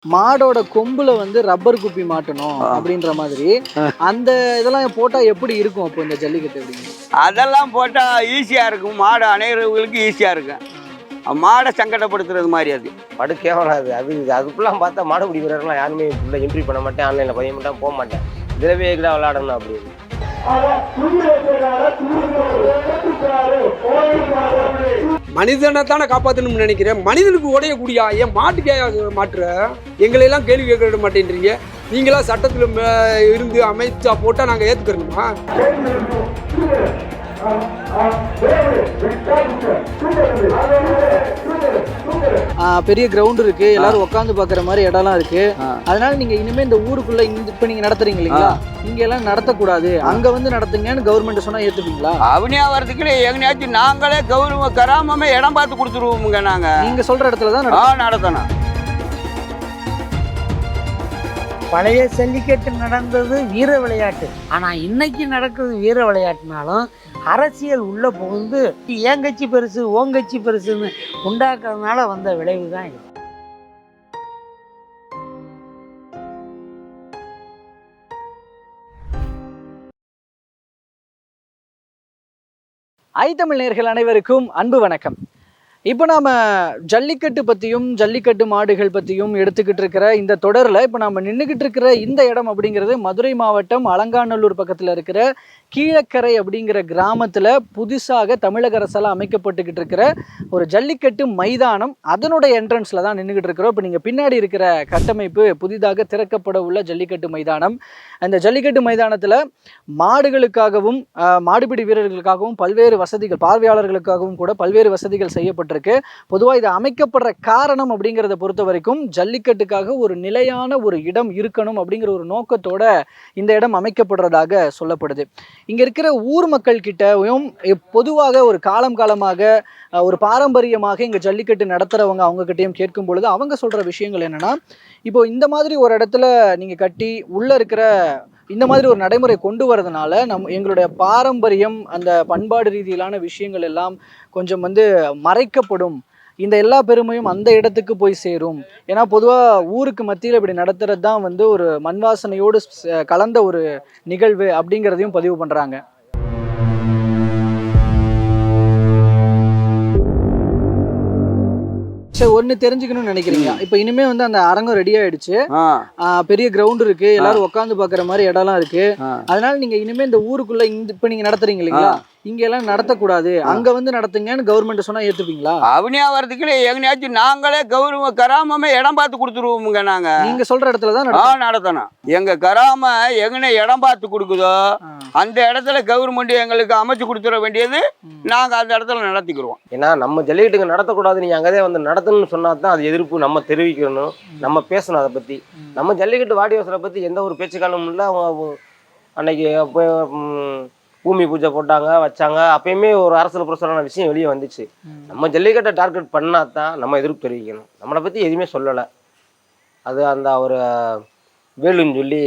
மாடோட கொம்புல வந்து ரப்பர் குப்பி மாட்டணும் அப்படின்ற மாதிரி அந்த இதெல்லாம் போட்டா எப்படி இருக்கும் அப்போ இந்த ஜல்லிக்கட்டு அப்படின்னு? அதெல்லாம் போட்டால் ஈஸியாக இருக்கும். மாடு அணைகிறவங்களுக்கு ஈஸியாக இருக்கும். மாடை சங்கடப்படுத்துறது மாதிரி அது படுக்கேவலாம் அதுக்குலாம் பார்த்தா மாடு பிடிக்கிறவங்களாம் யாருமே ஃபுல்லாக என்ட்ரி பண்ண மாட்டேன், ஆன்லைனில் பதிய மாட்டேன், போக மாட்டேன். இதில் எங்கடா விளையாடணும் அப்படின்னு. மனிதனை தானே காப்பாற்றணும்னு நினைக்கிறேன். மனிதனுக்கு உடையக்கூடியா என் மாட்டுக்கே மாட்டுற எங்களையெல்லாம் கேள்வி கேட்க மாட்டேன்றீங்க. நீங்களா சட்டத்தில் இருந்து அமைச்சா போட்டால் நாங்கள் ஏற்றுக்கிறோமா? பெரிய கிரவுண்ட் இருக்கு, எல்லாரும் உட்காந்து பாக்குற மாதிரி இடம்லாம் இருக்கு. அதனால நீங்க இனிமே இந்த ஊருக்குள்ள இப்ப நீங்க நடத்துறீங்க இல்லைங்களா, இங்க எல்லாம் நடத்தக்கூடாது, அங்க வந்து நடத்துங்கன்னு கவர்மெண்ட் சொன்னா ஏத்துப்பீங்களா? அவனியா வரதுக்குள்ள எங்கேயாச்சும் நாங்களே கராமமே இடம் பார்த்து கொடுத்துருவோமுங்க. நீங்க சொல்ற இடத்துல தான் நடத்தணும். பழைய ஜல்லிக்கட்டு நடந்தது வீர விளையாட்டு. ஆனால் இன்னைக்கு நடக்குது வீர விளையாட்டுனாலும் அரசியல் உள்ளே புகுந்து ஏன் கட்சி பெருசு ஓன் கட்சி பெருசுன்னு உண்டாக்குறதுனால வந்த விளைவு தான் இது. ஐத்தமிழ் நேயர்கள் அனைவருக்கும் அன்பு வணக்கம். இப்போ நாம ஜல்லிக்கட்டு பற்றியும் ஜல்லிக்கட்டு மாடுகள் பற்றியும் எடுத்துக்கிட்டு இருக்கிற இந்த தொடரில் இப்போ நம்ம நின்றுக்கிட்டு இருக்கிற இந்த இடம் அப்படிங்கிறது மதுரை மாவட்டம் அலங்காநல்லூர் பக்கத்தில் இருக்கிற கீழக்கரை அப்படிங்கிற கிராமத்தில் புதுசாக தமிழக அரசால் அமைக்கப்பட்டுக்கிட்டு இருக்கிற ஒரு ஜல்லிக்கட்டு மைதானம். அதனுடைய என்ட்ரன்ஸில் தான் நின்றுக்கிட்டு இருக்கிறோம். இப்போ நீங்கள் பின்னாடி இருக்கிற கட்டமைப்பு புதிதாக திறக்கப்பட உள்ள ஜல்லிக்கட்டு மைதானம். அந்த ஜல்லிக்கட்டு மைதானத்தில் மாடுகளுக்காகவும் மாடுபிடி வீரர்களுக்காகவும் பல்வேறு வசதிகள், பார்வையாளர்களுக்காகவும் கூட பல்வேறு வசதிகள் செய்யப்பட்டிருக்கு. பொதுவாக இது அமைக்கப்படுற காரணம் அப்படிங்கிறத பொறுத்த வரைக்கும் ஜல்லிக்கட்டுக்காக ஒரு நிலையான ஒரு இடம் இருக்கணும் அப்படிங்கிற ஒரு நோக்கத்தோட இந்த இடம் அமைக்கப்படுறதாக சொல்லப்படுது. இங்க இருக்கிற ஊர் மக்கள் கிட்டயும் பொதுவாக ஒரு காலமாக ஒரு பாரம்பரியமாக இங்க ஜல்லிக்கட்டு நடத்துறவங்க அவங்க கிட்டையும் கேட்கும் பொழுது அவங்க சொல்ற விஷயங்கள் என்னன்னா, இப்போ இந்த மாதிரி ஒரு இடத்துல நீங்க கட்டி உள்ள இருக்கிற இந்த மாதிரி ஒரு நடைமுறை கொண்டு வரதுனால எங்களுடைய பாரம்பரியம், அந்த பண்பாடு ரீதியிலான விஷயங்கள் எல்லாம் கொஞ்சம் வந்து மறைக்கப்படும், இந்த எல்லா பெருமையும் அந்த இடத்துக்கு போய் சேரும். ஏன்னா பொதுவாக ஊருக்கு மத்தியில் இப்படி நடத்துறது தான் வந்து ஒரு மண்வாசனையோடு கலந்த ஒரு நிகழ்வு அப்படிங்கிறதையும் பதிவு பண்ணுறாங்க. சரி, ஒன்று தெரிஞ்சுக்கணும்னு நினைக்கிறீங்க. இப்போ இனிமே வந்து அந்த அரங்கம் ரெடி ஆயிடுச்சு, பெரிய கிரவுண்ட் இருக்கு, எல்லாரும் உட்காந்து பாக்குற மாதிரி இடம்லாம் இருக்கு. அதனால நீங்க இனிமே இந்த ஊருக்குள்ள இப்ப நீங்க நடத்துறீங்க இல்லைங்களா, இங்க எல்லாம் நடத்தக்கூடாது, அங்க வந்து நடத்துங்கன்னு கவர்மெண்ட் சொன்னா ஏத்துப்பீங்களா? அவனியா வரதுக்குள்ள எங்கேயாச்சும் நாங்களே கராமமே இடம் பார்த்து கொடுத்துருவோமுங்க. நீங்க சொல்ற இடத்துல தான் நடத்தணும். எங்க கராம எங்கன இடம் பார்த்து கொடுக்குதோ அந்த இடத்துல கவர்மெண்ட் எங்களுக்கு அமைச்சு கொடுத்துட வேண்டியது, நாங்க அந்த இடத்துல நடத்திக்கிறோம். ஏன்னா நம்ம ஜல்லிக்கட்டுங்க நடத்தக்கூடாது, நீங்க அங்கதே வந்து நடத்தணும்னு சொன்னா தான் அது எதிர்ப்பு நம்ம தெரிவிக்கணும், நம்ம பேசணும் அதை பத்தி. நம்ம ஜல்லிக்கட்டு வாடிவாசலை பத்தி எந்த ஒரு பேச்சுக்காலமும் இல்லை. அவங்க அன்னைக்கு பூமி பூஜை போட்டாங்க, வச்சாங்க. அப்பயுமே ஒரு அரசியல் புரட்சியான விஷயம் வெளியே வந்துச்சு. நம்ம ஜல்லிக்கட்டை டார்கெட் பண்ணா தான் நம்ம எதிர்ப்பு தெரிவிக்கணும். நம்மளை பற்றி எதுவுமே சொல்லலை. அது அந்த ஒரு வேலுன்னு சொல்லி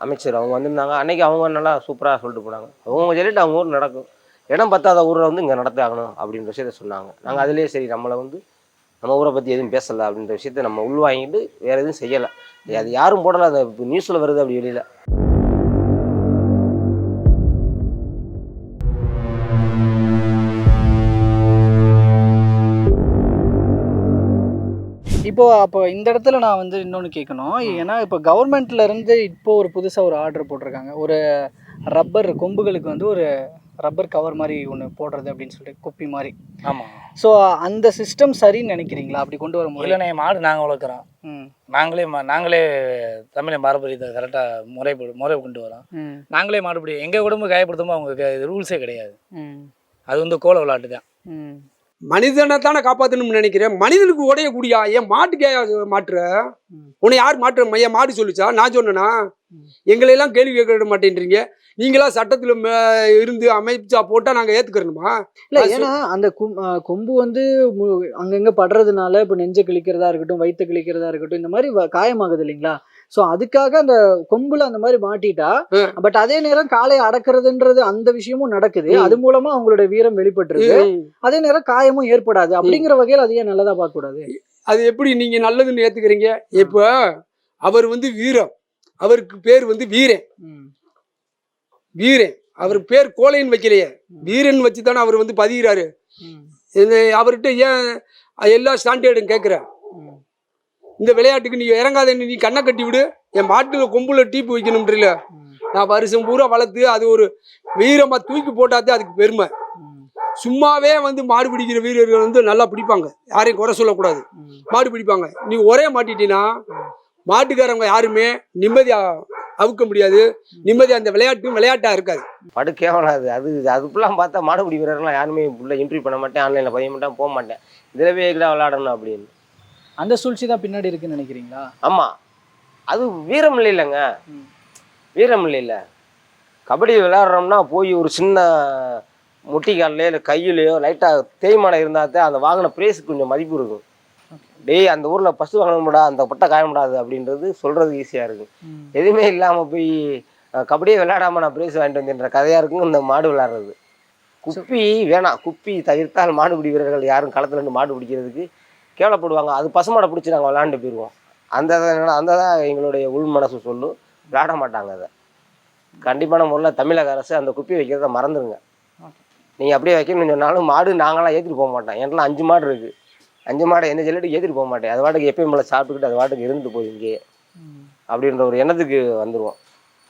அமைச்சர் அவங்க வந்திருந்தாங்க. அன்னைக்கு அவங்க நல்லா சூப்பராக சொல்லிட்டு போனாங்க. அவங்க ஜல்லிக்கட்டு அவங்க ஊர் நடக்கும், இடம் பத்தாத ஊரில் வந்து இங்கே நடத்தாகணும் அப்படின்ற விஷயத்த சொன்னாங்க. நாங்கள் அதிலே சரி நம்மளை வந்து நம்ம ஊரை பற்றி எதுவும் பேசலை அப்படின்ற விஷயத்த நம்ம உள்வாங்கிட்டு வேறு எதுவும் செய்யலை. அது யாரும் போடலை, அந்த நியூஸில் வருது அப்படி வெளியில். அப்போ இந்த இடத்துல நான் வந்து இன்னொன்று கேட்கணும். ஏன்னா இப்போ கவர்மெண்ட்ல இருந்து இப்போ ஒரு புதுசாக ஒரு ஆர்டர் போட்டிருக்காங்க, ஒரு ரப்பர் கொம்புகளுக்கு வந்து ஒரு ரப்பர் கவர் மாதிரி ஒன்று போடுறது அப்படின்னு சொல்லிட்டு, குப்பி மாதிரி. ஆமாம். ஸோ அந்த சிஸ்டம் சரின்னு நினைக்கிறீங்களா? அப்படி கொண்டு வர முடியல. இல்லைண்ணே, மாடு நாங்கள் வளர்க்குறோம், நாங்களே தமிழை பாரம்பரியத்தை கரெக்டாக முறை கொண்டு வரோம். நாங்களே மாடுபிடி எங்கள் உடம்பு காயப்படுத்துமோ அவங்க ரூல்ஸே கிடையாது. அது வந்து கோல விளையாட்டு தான். மனிதனை தானே காப்பாற்றணும்னு நினைக்கிறேன். மனிதனுக்கு உடையக்கூடியா என் மாட்டுக்கே மாட்டுற உன்னை யார் மாற்ற என் மாடு சொல்லிச்சா? நான் சொன்னேன்னா? எங்களையெல்லாம் கேள்வி கேட்க மாட்டேன்றீங்க. நீங்களா சட்டத்தில் இருந்து அமைச்சா போட்டால் நாங்கள் ஏற்றுக்கிறோமா? இல்லை, ஏன்னா அந்த கொம்பு வந்து அங்கங்கே படுறதுனால இப்போ நெஞ்சை கிழிக்கிறதா இருக்கட்டும், வயிற்று கிழிக்கிறதா இருக்கட்டும், இந்த மாதிரி காயமாகுது இல்லைங்களா? ஸோ அதுக்காக அந்த கொம்புல அந்த மாதிரி மாட்டிட்டா, பட் அதே நேரம் காளையை அடக்கிறதுன்றது அந்த விஷயமும் நடக்குது, அது மூலமா அவங்களோட வீரம் வெளிப்பட்டுருக்கு, அதே நேரம் காயமும் ஏற்படாது. அப்படிங்கிற வகையில் அதையே நல்லதா பார்க்க கூடாது. அது எப்படி நீங்க நல்லதுன்னு ஏத்துக்கிறீங்க? இப்போ அவர் வந்து வீரம், அவருக்கு பேர் வந்து வீரன். வீரன் அவர் பேர் கோழைன்னு வைக்கலையே, வீரன் வச்சு தானே அவர் வந்து பதிகிறாரு. அவர்கிட்ட ஏன் எல்லா ஸ்டாண்டர்டும் கேட்குற? இந்த விளையாட்டுக்கு நீ இறங்காத, நீ கண்ணை கட்டி விடு, என் மாட்டுல கொம்புல டீப்பு வைக்கணும்ன்றீல. நான் வருஷம் பூரா வளர்த்து அது ஒரு வீரமா தூக்கி போட்டாதே அதுக்கு பெருமை. சும்மாவே வந்து மாடு பிடிக்கிற வீரர்கள் வந்து நல்லா பிடிப்பாங்க, யாரையும் குறை சொல்லக்கூடாது, மாடு பிடிப்பாங்க. நீ ஒரே மாட்டிட்டீங்கன்னா மாட்டுக்காரங்க யாருமே நிம்மதியா அவுக்க முடியாது, நிம்மதியா அந்த விளையாட்டா இருக்காது. படு கேவலம் அது. அதுக்குலாம் பார்த்தா மாடுபிடி வீரர்கள்லாம் யாருமே உள்ள என்ட்ரி பண்ண மாட்டேன், ஆன்லைனில் பதிய மாட்டேன், போக மாட்டேன். இதில் போய் எங்கடா விளையாடணும் அப்படின்னு. அந்த சூழ்ச்சி தான் பின்னாடி இருக்குன்னு நினைக்கிறீங்களா? ஆமாம், அது வீரம் இல்லைங்க, வீரம் இல்லை. கபடி விளையாடுறோம்னா போய் ஒரு சின்ன முட்டிக்கால்லையோ இல்லை கையிலையோ லைட்டாக தேய்மானம் இருந்தால் தான் அந்த வாங்கின ப்ரைஸுக்கு கொஞ்சம் மதிப்பு இருக்கும். டேய் அந்த ஊரில் ஃபஸ்ட்டு வாங்கணும்டா, அந்த பட்டை காயக்கூடாது அப்படின்றது சொல்கிறது ஈஸியாக இருக்கும். எதுவுமே இல்லாமல் போய் கபடியே விளையாடாமல் நான் ப்ரைஸ் வாங்கிட்டு வந்தேன்ற கதையாக இருக்கும் இந்த மாடு விளையாடுறது. குப்பி வேணாம், குப்பி தவிர்த்தால் மாடுபிடி வீரர்கள் யாரும் களத்தில் இருந்து மாடு பிடிக்கிறதுக்கு கேவலப்படுவாங்க. அது பசுமாடை பிடிச்சி நாங்கள் விளையாண்டு போயிடுவோம். அந்த தான் எங்களுடைய உள் மனசு சொல்லும், விளையாட மாட்டாங்க. அதை கண்டிப்பான முறையில் தமிழக அரசு அந்த குப்பி வைக்கிறத மறந்துடுங்க. நீங்கள் அப்படியே வைக்கணும்னு சொன்னாலும் மாடு நாங்களாம் ஏற்றிட்டு போக மாட்டோம். என்னால் 5 மாடு இருக்குது, 5 மாடை எந்த ஜல்லிட்டு ஏற்றிட்டு போக மாட்டேன். அது வாட்டுக்கு எப்பயும் மேலே சாப்பிட்டுக்கிட்டு அது வாட்டுக்கு இருந்துட்டு போய் இங்கேயே அப்படின்ற ஒரு எண்ணத்துக்கு வந்துடுவோம்.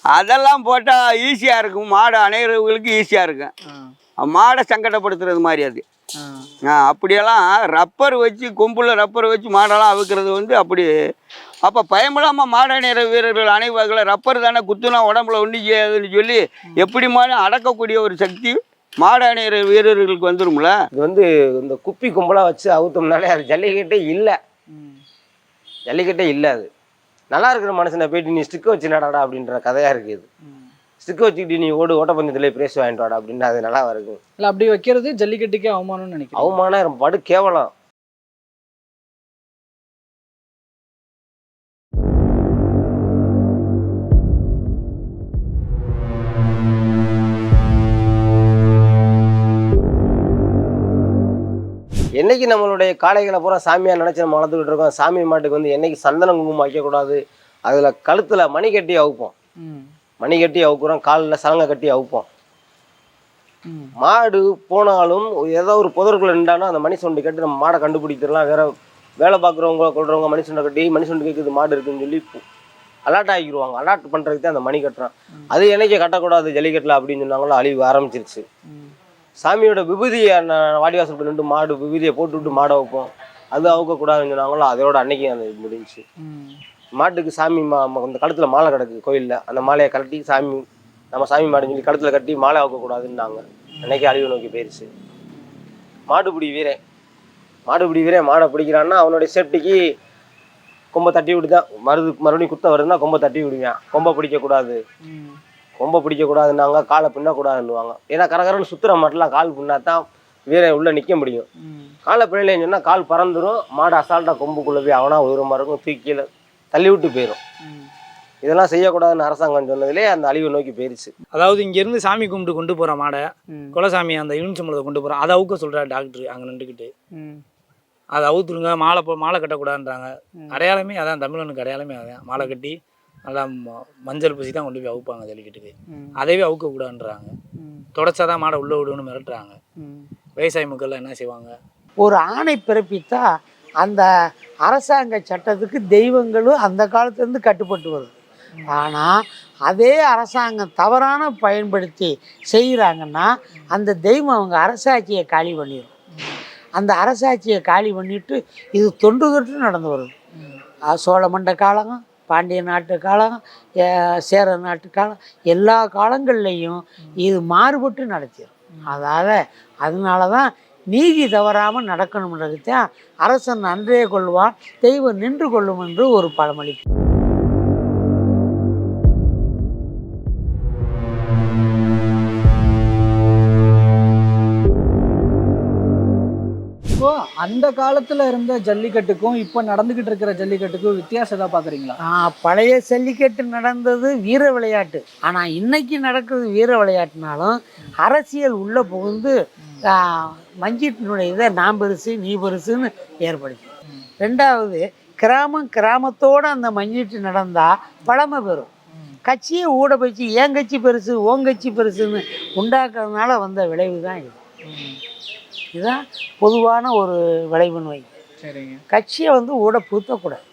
அதெல்லாம் போட்டால் ஈஸியாக இருக்கும், மாடு அணைகிறவங்களுக்கு ஈஸியாக இருக்கும். மாடை சங்கடப்படுத்துறது மாதிரி அது. அப்படியெல்லாம் ரப்பர் வச்சு கொம்புல ரப்பர் வச்சு மாடெல்லாம் அவுக்கிறது வந்து அப்படி. அப்போ பயமில்லாமல் மாடு அணைகிற வீரர்கள் அணைவார்களை ரப்பர் தானே குத்துனா உடம்புல ஒன்று செய்யாதுன்னு சொல்லி எப்படி மாடு அடக்கக்கூடிய ஒரு சக்தி மாடு அணைகிற வீரர்களுக்கு வந்துடும்ல. இது வந்து இந்த குப்பி கும்பலாக வச்சு அவுத்தோம்னாலே அது ஜல்லிக்கட்டே இல்லை, ஜல்லிக்கட்டே இல்லை. அது நல்லா இருக்கிற மனுஷனை போயிட்டு நீ ஸ்டிக்கை வச்சு நடாடா அப்படின்ற கதையாக இருக்குது. ஸ்டிக்கை வச்சுக்கிட்டு நீ ஓட்டப்பந்தயத்தில் பிரைஸ் வாங்கிட்டு வாடா அப்படின்னு அது நல்லா இருக்கும். இல்லை அப்படி வைக்கிறது ஜல்லிக்கட்டுக்கே அவமானம்னு நினைக்கிறேன். அவமானம் படு கேவலம். என்னைக்கு நம்மளுடைய காளைகளை பூரா சாமியாக நினச்சி நம்ம வளர்த்துக்கிட்டு இருக்கோம். சாமி மாட்டுக்கு வந்து என்னைக்கு சந்தனம் குங்குமம் வைக்கக்கூடாது, அதில் கழுத்தில் மணி கட்டி அவுப்போம், மணி கட்டி அவுக்குறோம், காலில் சலங்கை கட்டி அவுப்போம். மாடு போனாலும் ஏதோ ஒரு புதருக்குள்ள நின்றாலும் அந்த மணி சொண்டு கட்டி நம்ம மாடை கண்டுபிடிக்கிறலாம். வேற வேலை பார்க்குறவங்க கொள்றவங்க மணி சொண்டை கட்டி மணி சொண்டு கேட்குது மாடு இருக்குன்னு சொல்லி அலாட் ஆகிடுவாங்க. அலாட் பண்ணுறதுக்கு தான் அந்த மணி கட்டுறான். அது என்னைக்கு கட்டக்கூடாது ஜல்லிக்கட்டில் அப்படின்னு சொன்னாங்களோ அழிவு ஆரம்பிச்சிருச்சு. சாமியோட விபூதியை வாடிவாசல் நின்று மாடு விபூதியை போட்டு விட்டு மாடை வைப்போம், அது அவுக்கக்கூடாதுன்னு சொன்னாங்களோ அதோட அன்னைக்கு அந்த முடிஞ்சு. மாட்டுக்கு சாமி அந்த கழுத்தில் மாலை கிடக்கு கோயிலில், அந்த மாலையை கட்டி சாமி நம்ம சாமி மாடுன்னு சொல்லி கழுத்தில் கட்டி மாலை அவுக்கக்கூடாதுன்னாங்க. அன்னைக்கு அழிவு நோக்கி போயிடுச்சு. மாடுபிடி வீரன், மாடுபிடி வீரன் மாடை பிடிக்கிறான்னா அவனுடைய சேஃப்டிக்கு கொம்பை தட்டி விட்டு தான் மறுபடியும் குத்த வருதுன்னா கொம்பை தட்டி விடுவேன். கொம்பை பிடிக்கக்கூடாது, கொம்பை பிடிக்கக்கூடாதுன்னாங்க, காலை பின்னக்கூடாதுன்னுவாங்க. ஏன்னா கரகரன்னு சுற்றுற மாட்டெலாம் கால் பின்னாதான் வீரன் உள்ளே நிற்க முடியும். காலை பிள்ளைன்னு சொன்னால் கால் பறந்துடும், மாடு அசால்ட்டாக கொம்புக்குள்ளே போய் அவனா உயரமாக இருக்கும், தூக்கியில் தள்ளி விட்டு போயிடும். இதெல்லாம் செய்யக்கூடாதுன்னு அரசாங்கம் சொன்னதுலேயே அந்த அழிவை நோக்கி போயிடுச்சு. அதாவது இங்கேருந்து சாமி கும்பிட்டு கொண்டு போகிற மாடை குலசாமி அந்த யூனிசம்பளத்தை கொண்டு போகிறோம், அதை அவுக்க சொல்கிறார் டாக்டர் அங்கே நின்றுக்கிட்டு. அதை அவுத்துருங்க, மாலை கட்டக்கூடாதுன்றாங்க. அடையாளமே அதான், தமிழனுக்கு அடையாளமே அதான். மாலை கட்டி நல்லா மஞ்சள் பூசி தான் கொண்டு போய் அவுப்பாங்க ஜல்லிக்கட்டுக்கு. அதைவே அவுக்கக்கூடாதுன்றாங்க. தொடச்சாதான் மாடை உள்ளே விடுன்னு மிரட்டுறாங்க. விவசாய மக்கள்லாம் என்ன செய்வாங்க? ஒரு ஆணை பிறப்பித்தா அந்த அரசாங்க சட்டத்துக்கு தெய்வங்களும் அந்த காலத்துலேருந்து கட்டுப்பட்டு வருது. ஆனால் அதே அரசாங்கம் தவறான பயன்படுத்தி செய்கிறாங்கன்னா அந்த தெய்வம் அவங்க அரசாட்சியை காலி பண்ணிடும். அந்த அரசாட்சியை காலி பண்ணிட்டு இது தொன்று தொட்டு நடந்து வருது. சோழ மண்ட காலம், பாண்டிய நாட்டு காலம், சேர நாட்டு காலம், எல்லா காலங்கள்லேயும் இது மாறுபட்டு நடத்திடும். அதனால தான் நீதி தவறாமல் நடக்கணும்ன்றது தான் அரசன் அன்றே கொள்வான், தெய்வம் நின்று கொள்ளும் என்று ஒரு பழமொழி. இப்போ அந்த காலத்துல இருந்த ஜல்லிக்கட்டுக்கும் இப்போ நடந்துகிட்டு இருக்கிற ஜல்லிக்கட்டுக்கும் வித்தியாசம் தான் பாக்குறீங்களா? பழைய ஜல்லிக்கட்டு நடந்தது வீர விளையாட்டு. ஆனால் இன்னைக்கு நடக்கிறது வீர விளையாட்டுனாலும் அரசியல் உள்ள புகுந்து மஞ்சிட்டினுடைய இதை நான் பெருசு நீ பெருசுன்னு ஏற்படுத்தி ரெண்டாவது கிராமத்தோடு அந்த மஞ்சிட்டு நடந்தால் பழமை பெறும். கட்சியை ஊட வச்சு ஏன் கட்சி பெருசு ஓன் கட்சி பெருசுன்னு உண்டாக்குறதுனால வந்த விளைவு தான் இது. இதுதான் பொதுவான ஒரு விளைவுன்னு வை. சரிங்க. கட்சியை ஊட பூத்தக்கூடாது.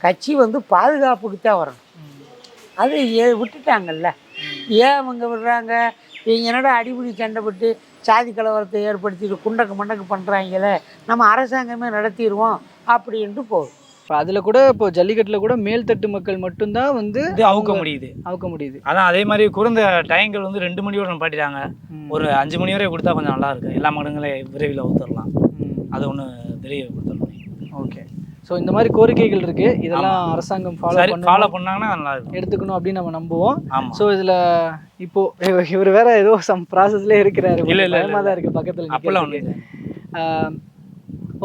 கட்சி பாதுகாப்புக்கு தான் வரணும். அது விட்டுட்டாங்கல்ல. ஏன் அவங்க விடுறாங்க? இவங்க என்னடா அடிப்படி சண்டைப்பட்டு சாதி கலவரத்தை ஏற்படுத்திட்டு குண்டக்கு மண்டக்கு பண்ணுறாங்களே, நம்ம அரசாங்கமே நடத்திடுவோம் அப்படின்ட்டு போகுது. இப்போ அதில் கூட இப்போ ஜல்லிக்கட்டில் கூட மேல்தட்டு மக்கள் மட்டும்தான் இது அவுக்க முடியுது. அதான் அதே மாதிரி குறைந்த டைங்கள் 2 மணியோட நிப்பாட்டிட்டாங்க. ஒரு 5 மணி வரை கொடுத்தா கொஞ்சம் நல்லா இருக்கும். எல்லா மடங்களையும் விரைவில் ஊற்றலாம். அது ஒன்று தெரியப்படுத்தலாம். ஓகே. ஸோ இந்த மாதிரி கோரிக்கைகள் இருக்குது. இதெல்லாம் அரசாங்கம் ஃபாலோ பண்ணாங்கன்னா நல்லா இருக்கும், எடுத்துக்கணும் அப்படின்னு நம்ம நம்புவோம். ஆமாம். ஸோ இதில் இப்போ இவர் வேற ஏதோ சம் ப்ராசஸ்லேயே இருக்கிறாரு. இல்லை பயமாக தான் இருக்குது பக்கத்தில். அப்பெல்லாம் ஒன்று.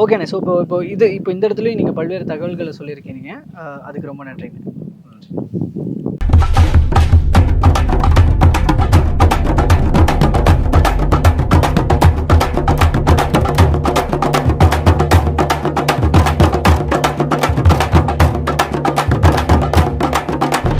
ஓகேண்ணே. ஸோ இப்போ இந்த இடத்துலையும் நீங்கள் பல்வேறு தகவல்களை சொல்லியிருக்கீங்க. அதுக்கு ரொம்ப நன்றிங்க.